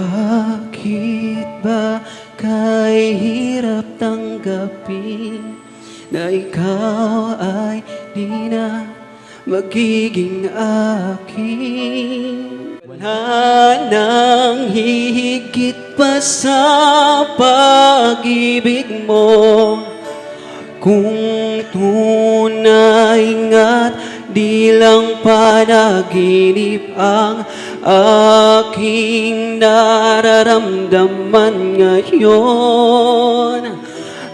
Bakit ba kay hirap tanggapin na ikaw ay di na magiging akin? Wala nang hihigit pa sa pag-ibig mo, kung tunay nga't di lang panaginip ang aking nararamdaman ngayon.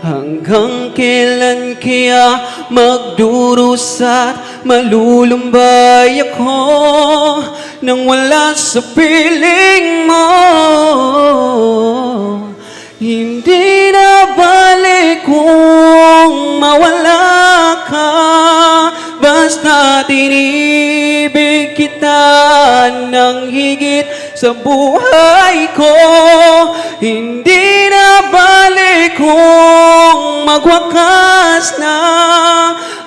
Hanggang kailan kaya magdurusa't malulumbay ako nang wala sa piling mo? Hindi na balik kung mawala ka, basta tinibig kita ng higit sa buhay ko. Hindi na balik kung magwakas na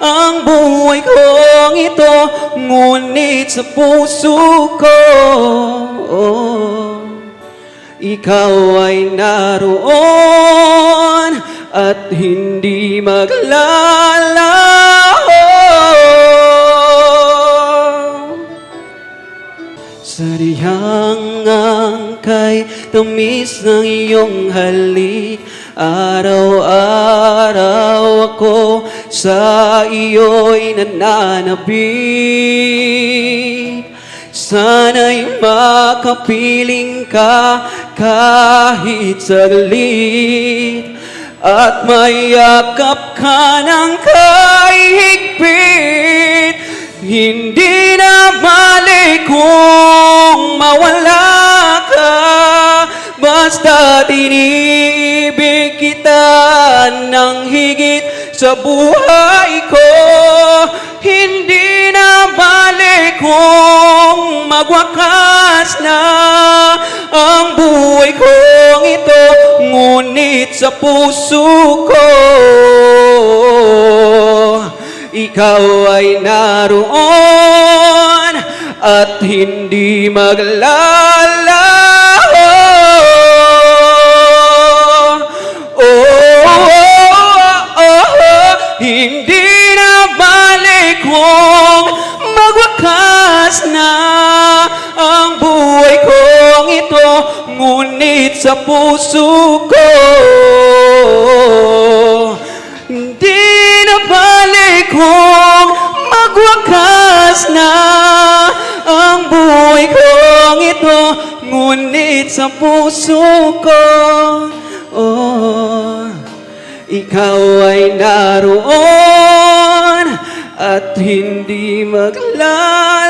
ang buhay kong ito, ngunit sa puso ko ikaw ay naroon at hindi maglalaho. Sadyang ang kay tamis ng iyong halik, araw-araw ako sa iyo'y nananabik. Sana'y makapiling ka kahit saglit, at mayakap ka ng kahigpit. Hindi na balik kung mawala ka, basta tinibig kita ng higit sa buhay ko. Hindi na balik kung magwakas na ang buhay kong ito, ngunit sa puso ko ikaw ay naroon at hindi maglalaho. Hindi na balik kung magwakas na ang buhay kong ito, ngunit sa puso ko hindi na balik kung magwakas na ang buhay kong ito, ngunit sa puso ko ikaw ay naroon at hindi maglalaho.